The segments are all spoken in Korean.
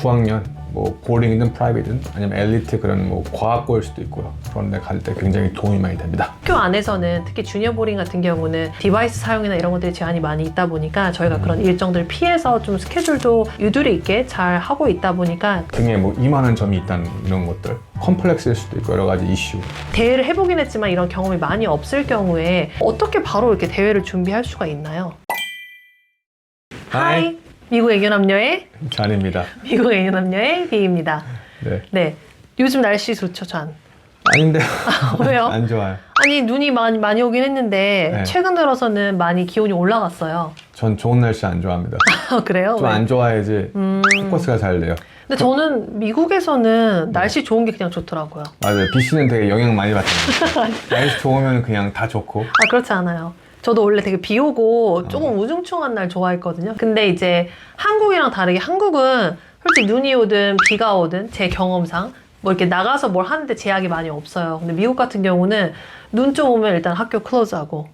9학년 뭐 보링이든 프라이빗이든 아니면 엘리트 그런 뭐 과학고일 수도 있고요. 그런 데 갈 때 굉장히 도움이 많이 됩니다. 학교 안에서는 특히 주니어 보링 같은 경우는 디바이스 사용이나 이런 것들이 제한이 많이 있다 보니까 저희가 그런 일정들을 피해서 좀 스케줄도 유도리 있게 잘 하고 있다 보니까 등에 뭐 이만한 점이 있다는 이런 것들, 컴플렉스일 수도 있고 여러 가지 이슈. 대회를 해보긴 했지만 이런 경험이 많이 없을 경우에 어떻게 바로 이렇게 대회를 준비할 수가 있나요? 하이! 미국 애견남녀의 잔입니다. 미국 애견남녀의 비입니다. 네. 네, 요즘 날씨 좋죠, 잔? 아닌데요. 왜요? 안 좋아요. 아니 눈이 많이 오긴 했는데 네. 최근 들어서는 많이 기온이 올라갔어요. 전 좋은 날씨 안 좋아합니다. 그래요? 좀 안 좋아야지 포커스가 잘 돼요. 근데 저는 미국에서는 날씨 좋은 게 그냥 좋더라고요. 맞아요. BC는 되게 영향 많이 받잖아요. 날씨 좋으면 그냥 다 좋고. 아, 그렇지 않아요. 저도 원래 되게 비 오고 조금 우중충한 날 좋아했거든요. 근데 이제 한국이랑 다르게 한국은 솔직히 눈이 오든 비가 오든 제 경험상 뭐 이렇게 나가서 뭘 하는데 제약이 많이 없어요. 근데 미국 같은 경우는 눈 좀 오면 일단 학교 클로즈하고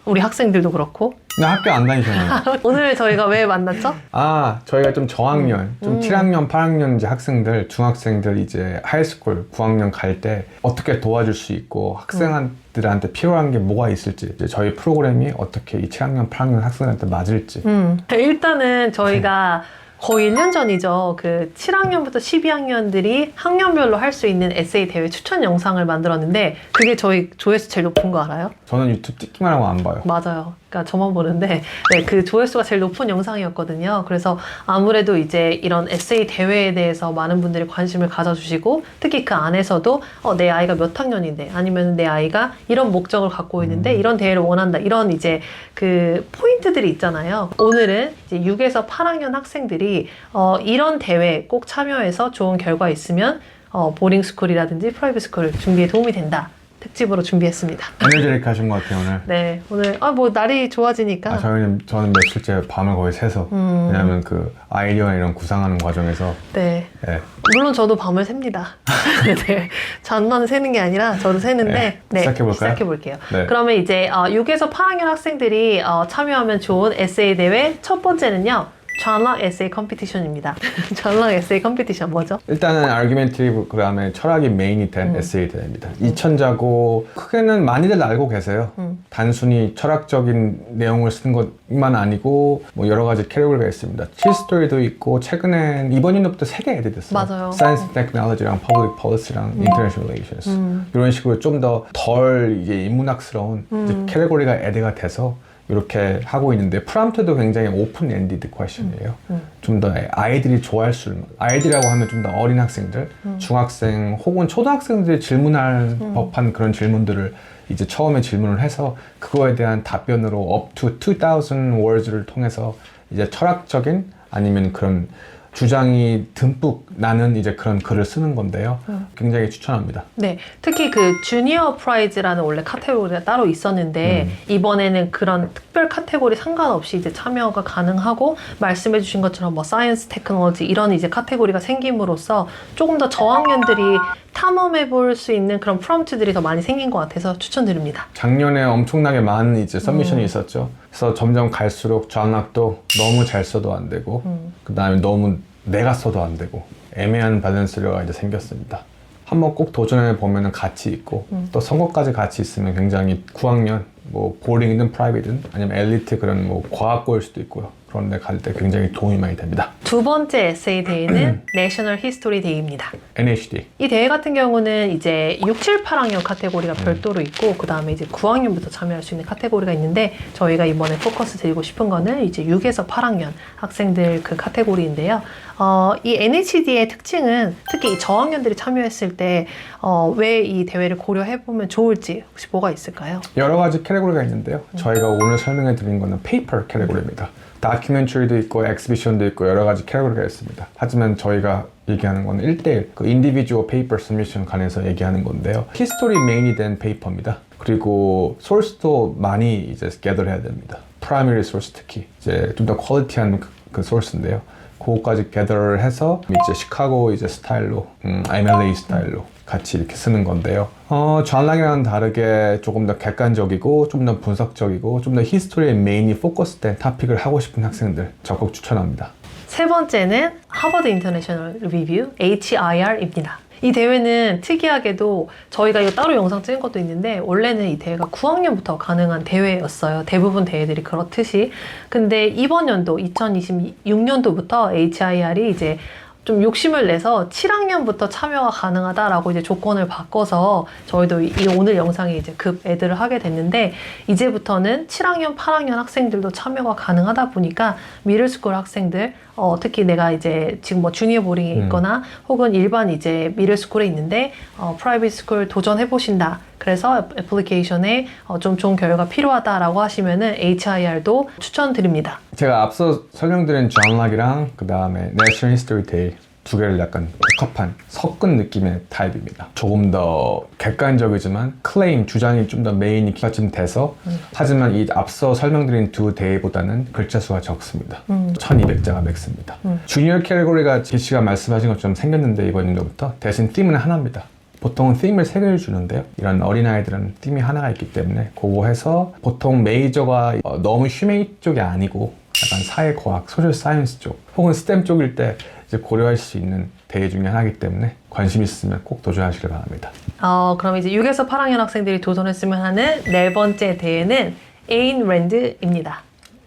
우리 학생들도 그렇고. 근데 학교 안 다니잖아요. 오늘 저희가 왜 만났죠? 아, 저희가 좀 저학년, 좀 7학년, 8학년 이제 학생들, 중학생들 이제 하이스쿨 9학년 갈 때 어떻게 도와줄 수 있고 학생들한테 필요한 게 뭐가 있을지 이제 저희 프로그램이 어떻게 이 7학년, 8학년 학생들한테 맞을지. 일단은 저희가 거의 1년 전이죠. 그 7학년부터 12학년들이 학년별로 할 수 있는 에세이 대회 추천 영상을 만들었는데 그게 저희 조회수 제일 높은 거 알아요? 저는 유튜브 찍기만 하고 안 봐요. 맞아요. 그러니까 저만 보는데 네, 그 조회수가 제일 높은 영상이었거든요. 그래서 아무래도 이제 이런 에세이 대회에 대해서 많은 분들이 관심을 가져주시고 특히 그 안에서도 내 아이가 몇 학년인데 아니면 내 아이가 이런 목적을 갖고 있는데 이런 대회를 원한다. 이런 이제 그 포인트들이 있잖아요. 오늘은 이제 6에서 8학년 학생들이 이런 대회 꼭 참여해서 좋은 결과 있으면 보링스쿨이라든지 프라이빗 스쿨 준비에 도움이 된다. 특집으로 준비했습니다. 에너지를 하신 것 같아요, 오늘. 네, 오늘 뭐 날이 좋아지니까. 저는 며칠째 밤을 거의 새서 왜냐면 그 아이디어나 이런 구상하는 과정에서 네. 네. 물론 저도 밤을 셉니다. 네. 잠만 새는 게 아니라 저도 새는데 네. 시작해볼까요? 시작해볼게요. 네. 그러면 이제 6에서 8학년 학생들이 참여하면 좋은 에세이 대회 첫 번째는요. 전락 에세이 컴피티션입니다. 전락 에세이 컴피티션 뭐죠? 일단은 아규멘티브 그 다음에 철학이 메인이 된 에세이 대회입니다. 2000자고 크게는 많이들 알고 계세요. 단순히 철학적인 내용을 쓴 것만 아니고 뭐 여러 가지 캐리고리가 있습니다. 칠스토리도 있고 최근엔 이번 연도부터 3개 애드 됐어요. 맞아요. 사이언스 테크놀로지랑 퍼블릭 폴리시랑 인터내셔널 릴레이션스 이런 식으로 좀 더 덜 이제 인문학스러운 이제 캐리고리가 애드가 돼서 이렇게 하고 있는데 프롬프트도 굉장히 오픈 엔디드 퀘션이에요. 좀 더 아이들이 좋아할 수 있는 아이들이라고 하면 좀 더 어린 학생들, 중학생 혹은 초등학생들이 질문할 법한 그런 질문들을 이제 처음에 질문을 해서 그거에 대한 답변으로 up to 2000 words를 통해서 이제 철학적인 아니면 그런 주장이 듬뿍 나는 이제 그런 글을 쓰는 건데요. 굉장히 추천합니다. 네, 특히 그 주니어 프라이즈라는 원래 카테고리가 따로 있었는데 이번에는 그런 특별 카테고리 상관없이 이제 참여가 가능하고 말씀해주신 것처럼 뭐 사이언스 테크놀로지 이런 이제 카테고리가 생김으로써 조금 더 저학년들이 탐험해 볼 수 있는 그런 프롬프트들이 더 많이 생긴 것 같아서 추천드립니다. 작년에 엄청나게 많은 이제 서미션이 있었죠. 그래서 점점 갈수록 전락도 너무 잘 써도 안 되고 그 다음에 너무 내가 써도 안 되고 애매한 밸런스가 이제 생겼습니다. 한번 꼭 도전해 보면은 가치 있고 또 선거까지 같이 있으면 굉장히 9학년 뭐 보링이든 프라이빗이든 아니면 엘리트 그런 뭐 과학고일 수도 있고요. 그런 데 갈 때 굉장히 도움이 많이 됩니다. 두 번째 에세이 대회는 내셔널 히스토리 데이입니다. NHD. 이 대회 같은 경우는 이제 6, 7, 8학년 카테고리가 별도로 있고 그 다음에 이제 9학년부터 참여할 수 있는 카테고리가 있는데 저희가 이번에 포커스 드리고 싶은 거는 이제 6에서 8학년 학생들 그 카테고리인데요. 이 NHD의 특징은 특히 이 저학년들이 참여했을 때 왜 이 대회를 고려해보면 좋을지 혹시 뭐가 있을까요? 여러 가지 캐리고리가 있는데요. 저희가 오늘 설명해 드린 거는 페이퍼 캐리고리입니다. 다큐멘터리도 있고 엑스비션도 있고 여러 가지 캐리고리가 있습니다. 하지만 저희가 얘기하는 거는 1대1 그 인디비주얼 페이퍼 서미션 관해서 얘기하는 건데요. 히스토리 메인이 된 페이퍼입니다. 그리고 소스도 많이 이제 겟을 해야 됩니다. 프라이머리 소스 특히 이제 좀 더 퀄리티한 그 소스인데요. 그거까지 겟을 해서 이제 시카고 이제 스타일로 MLA 스타일로 같이 이렇게 쓰는 건데요. 전락이랑은 다르게 조금 더 객관적이고 좀 더 분석적이고 좀 더 히스토리의 메인이 포커스된 토픽을 하고 싶은 학생들 적극 추천합니다. 세 번째는 하버드 인터내셔널 리뷰 HIR입니다. 이 대회는 특이하게도 저희가 이거 따로 영상 찍은 것도 있는데 원래는 이 대회가 9학년부터 가능한 대회였어요. 대부분 대회들이 그렇듯이. 근데 이번 연도 2026년도부터 HIR이 이제 좀 욕심을 내서 7학년부터 참여가 가능하다라고 이제 조건을 바꿔서 저희도 이 오늘 영상에 이제 급 애드를 하게 됐는데 이제부터는 7학년, 8학년 학생들도 참여가 가능하다 보니까 미들스쿨 학생들 특히 내가 이제 지금 뭐 주니어 보링에 있거나 혹은 일반 이제 미들스쿨에 있는데 프라이빗 스쿨 도전해 보신다. 그래서 애플리케이션에 좀 좋은 결과 필요하다라고 하시면은 HIR도 추천드립니다. 제가 앞서 설명드린 존 락이랑 그 다음에 내셔널 히스토리 데이 두 개를 약간 복합한 섞은 느낌의 타입입니다. 조금 더 객관적이지만 클레임, 주장이 좀 더 메인이 좀 돼서 하지만 이 앞서 설명드린 두 대회보다는 글자 수가 적습니다. 1200자가 맥스입니다. 주니어 캐리고리가 제시가 말씀하신 것처럼 생겼는데 이번 연도부터 대신 팀은 하나입니다. 보통은 팀을 3개를 주는데요. 이런 어린아이들은 팀이 하나가 있기 때문에 그거 해서 보통 메이저가 너무 휴메이 쪽이 아니고 약간 사회과학, 소셜 사이언스 쪽 혹은 스템 쪽일 때 이제 고려할 수 있는 대회 중에 하나이기 때문에 관심 있으면 꼭 도전하시길 바랍니다. 그럼 이제 6에서 8학년 학생들이 도전했으면 하는 네 번째 대회는 에인랜드입니다.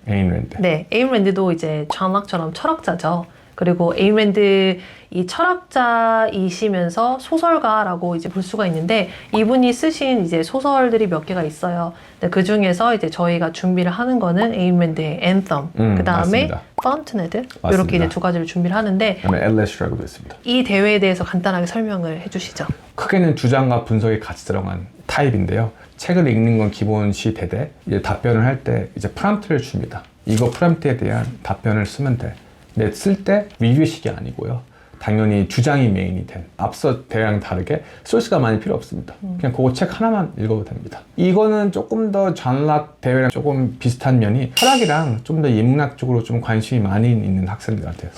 에인랜드. 네, 에인랜드도 이제 존 락처럼 철학자죠. 그리고 에인랜드 이 철학자이시면서 소설가라고 이제 볼 수가 있는데 이분이 쓰신 이제 소설들이 몇 개가 있어요. 근데 그 중에서 이제 저희가 준비를 하는 거는 에인랜드의 앤썸, 그 다음에 파운튼헤드 이렇게 이제 두 가지를 준비를 하는데 그다음에 엘레시라고도 있습니다. 이 대회에 대해서 간단하게 설명을 해주시죠. 크게는 주장과 분석이 같이 들어간 타입인데요. 책을 읽는 건 기본 시 대대 이제 답변을 할 때 이제 프롬프트를 줍니다. 이거 프롬프트에 대한 답변을 쓰면 돼. 근데 쓸 때 리뷰식이 아니고요. 당연히 주장이 메인이 된 앞서 대회랑 다르게 소스가 많이 필요 없습니다. 그냥 그거 책 하나만 읽어도 됩니다. 이거는 조금 더 존 락 대회랑 조금 비슷한 면이 철학이랑 좀 더 인문학 쪽으로 좀 관심이 많이 있는 학생들한테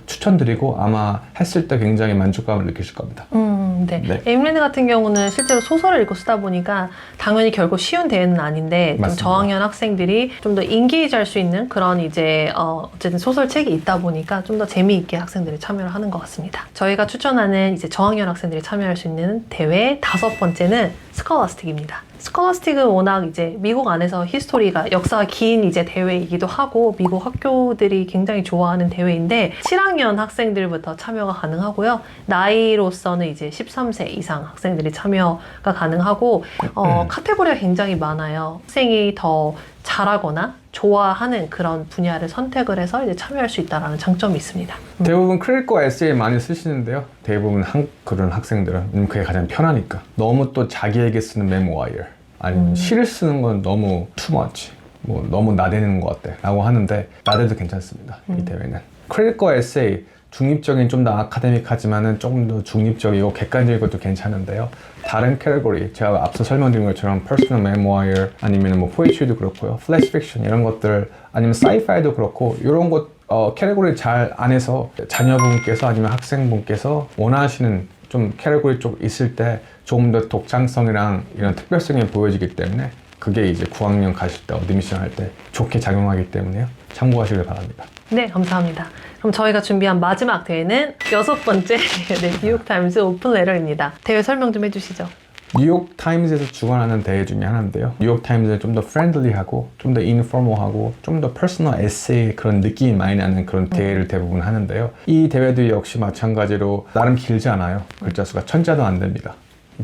추천드리고 아마 했을 때 굉장히 만족감을 느끼실 겁니다. 네. 에인랜드 같은 경우는 실제로 소설을 읽고 쓰다 보니까 당연히 결국 쉬운 대회는 아닌데 좀 저학년 학생들이 좀 더 인게이지 할 수 있는 그런 이제 어쨌든 소설책이 있다 보니까 좀 더 재미있게 학생들이 참여를 하는 것 같습니다. 저희가 추천하는 이제 저학년 학생들이 참여할 수 있는 대회 다섯 번째는 스콜라스틱입니다. 스콜라스틱은 워낙 이제 미국 안에서 히스토리가 역사가 긴 이제 대회이기도 하고 미국 학교들이 굉장히 좋아하는 대회인데 7학년 학생들부터 참여가 가능하고요. 나이로서는 이제 13세 이상 학생들이 참여가 가능하고 카테고리가 굉장히 많아요. 학생이 더 잘하거나 좋아하는 그런 분야를 선택을 해서 이제 참여할 수 있다는 장점이 있습니다. 대부분 크리티컬 에세이 많이 쓰시는데요. 대부분 그런 학생들은 그게 가장 편하니까. 너무 또 자기에게 쓰는 메모와이어 아니면 시를 쓰는 건 너무 too much, 뭐 너무 나대는 것 같아 라고 하는데 나대도 괜찮습니다. 이 대회는. 크리티컬 에세이 중립적인 좀 더 아카데믹하지만은 조금 더 중립적이고 객관적인 것도 괜찮은데요. 다른 캐테고리 제가 앞서 설명드린 것처럼 퍼스널 메모와이어 아니면 뭐 포에트리도 그렇고요. 플래시 픽션 이런 것들 아니면 사이파이도 그렇고 이런 것 캐테고리 잘 안에서 자녀분께서 아니면 학생분께서 원하시는 좀 캐테고리 쪽 있을 때 조금 더 독창성이랑 이런 특별성이 보여지기 때문에 그게 이제 9학년 가실 때 어드미션 할 때 좋게 작용하기 때문에요. 참고하시길 바랍니다. 네, 감사합니다. 그럼 저희가 준비한 마지막 대회는 여섯 번째 네, 뉴욕타임스 오픈 레터입니다. 대회 설명 좀 해주시죠. 뉴욕타임즈에서 주관하는 대회 중에 하나인데요. 뉴욕타임즈는 좀 더 프렌들리하고 좀 더 인포멀하고 좀 더 퍼스널 에세이 그런 느낌이 많이 나는 그런 대회를 대부분 하는데요. 이 대회도 역시 마찬가지로 나름 길지 않아요. 글자 수가 1000자도 안 됩니다.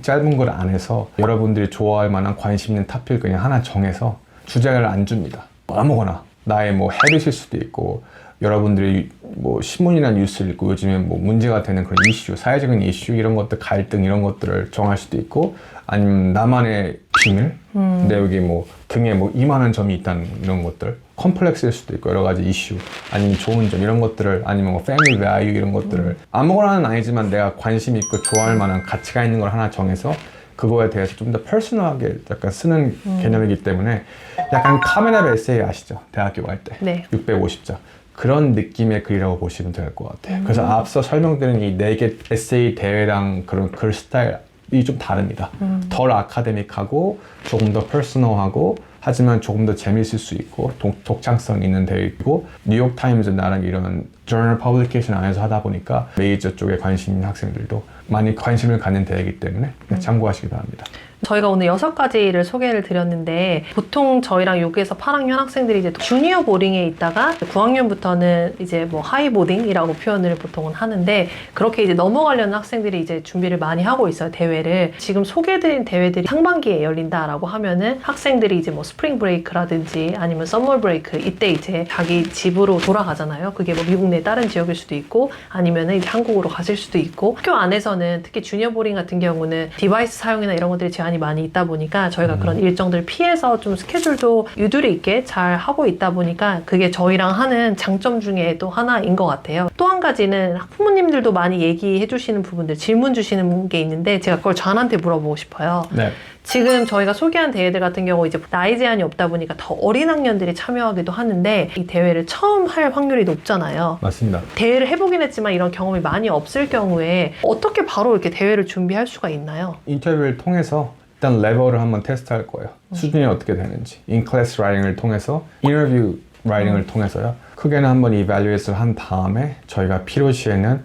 짧은 걸 안 해서 여러분들이 좋아할 만한 관심 있는 토픽 그냥 하나 정해서 주제를 안 줍니다. 아무거나 나의 뭐 헤빗일 수도 있고 여러분들이 뭐 신문이나 뉴스를 읽고 요즘에 뭐 문제가 되는 그런 이슈, 사회적인 이슈 이런 것들 갈등 이런 것들을 정할 수도 있고 아니면 나만의 비밀, 근데 여기 뭐 등에 뭐 이만한 점이 있다는 이런 것들 컴플렉스일 수도 있고 여러 가지 이슈 아니면 좋은 점 이런 것들을 아니면 뭐 패밀리 밸류 이런 것들을 아무거나는 아니지만 내가 관심 있고 좋아할 만한 가치가 있는 걸 하나 정해서 그거에 대해서 좀 더 퍼스널하게 약간 쓰는 개념이기 때문에 약간 카메라 에세이 아시죠? 대학교 갈 때. 네. 650자. 그런 느낌의 글이라고 보시면 될 것 같아요. 그래서 앞서 설명드린 이 4개 에세이 대회랑 그런 글 스타일이 좀 다릅니다. 덜 아카데믹하고 조금 더 퍼스널하고 하지만 조금 더 재미있을 수 있고 독창성 있는 대회이고 뉴욕타임즈 나랑 이런 저널 퍼블리케이션 안에서 하다 보니까 메이저 쪽에 관심 있는 학생들도 많이 관심을 갖는 대회이기 때문에 참고하시기 바랍니다. 저희가 오늘 6가지를 소개를 드렸는데 보통 저희랑 여기에서 8학년 학생들이 이제 주니어 보딩에 있다가 9학년부터는 이제 뭐 하이 보딩이라고 표현을 보통은 하는데 그렇게 이제 넘어가려는 학생들이 이제 준비를 많이 하고 있어요, 대회를. 지금 소개해드린 대회들이 상반기에 열린다라고 하면은 학생들이 이제 뭐 스프링 브레이크라든지 아니면 썸머 브레이크 이때 이제 자기 집으로 돌아가잖아요. 그게 뭐 미국 내 다른 지역일 수도 있고 아니면은 이제 한국으로 가실 수도 있고 학교 안에서는 특히 주니어 보딩 같은 경우는 디바이스 사용이나 이런 것들이 제한이 많이 있다 보니까 저희가 그런 일정들을 피해서 좀 스케줄도 유두리 있게 잘 하고 있다 보니까 그게 저희랑 하는 장점 중에 또 하나인 것 같아요. 또 한 가지는 학부모님들도 많이 얘기해 주시는 부분들, 질문 주시는 게 있는데 제가 그걸 저한테 물어보고 싶어요. 네. 지금 저희가 소개한 대회들 같은 경우 이제 나이 제한이 없다 보니까 더 어린 학년들이 참여하기도 하는데 이 대회를 처음 할 확률이 높잖아요. 맞습니다. 대회를 해보긴 했지만 이런 경험이 많이 없을 경우에 어떻게 바로 이렇게 대회를 준비할 수가 있나요? 인터뷰를 통해서 일단 레벨을 한번 테스트할 거예요. 수준이 어떻게 되는지. 인클래스 라이팅을 통해서 인터뷰 라이팅을 통해서요. 크게는 한번 이발리에이션을 한 다음에 저희가 필요시에는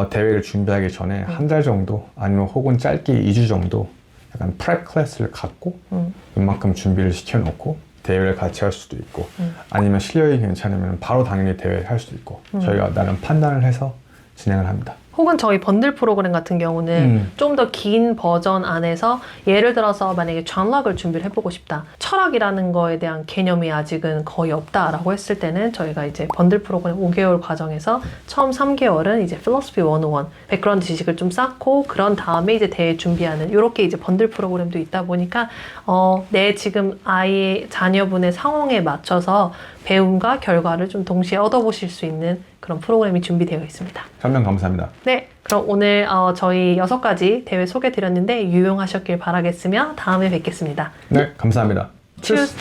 대회를 준비하기 전에 한 달 정도 아니면 혹은 짧게 2주 정도 약간 프랩 클래스를 갖고 웬만큼 준비를 시켜놓고 대회를 같이 할 수도 있고 아니면 실력이 괜찮으면 바로 당연히 대회를 할 수도 있고 저희가 나름 판단을 해서 진행을 합니다. 혹은 저희 번들 프로그램 같은 경우는 좀 더 긴 버전 안에서 예를 들어서 만약에 전락을 준비를 해보고 싶다. 철학이라는 거에 대한 개념이 아직은 거의 없다라고 했을 때는 저희가 이제 번들 프로그램 5개월 과정에서 처음 3개월은 이제 Philosophy 101 백그라운드 지식을 좀 쌓고 그런 다음에 이제 대회 준비하는 이렇게 이제 번들 프로그램도 있다 보니까 내 지금 아이의 자녀분의 상황에 맞춰서 배움과 결과를 좀 동시에 얻어보실 수 있는 그런 프로그램이 준비되어 있습니다. 설명 감사합니다. 네, 그럼 오늘 저희 6가지 대회 소개드렸는데 유용하셨길 바라겠으며 다음에 뵙겠습니다. 네, 감사합니다. Tschüss.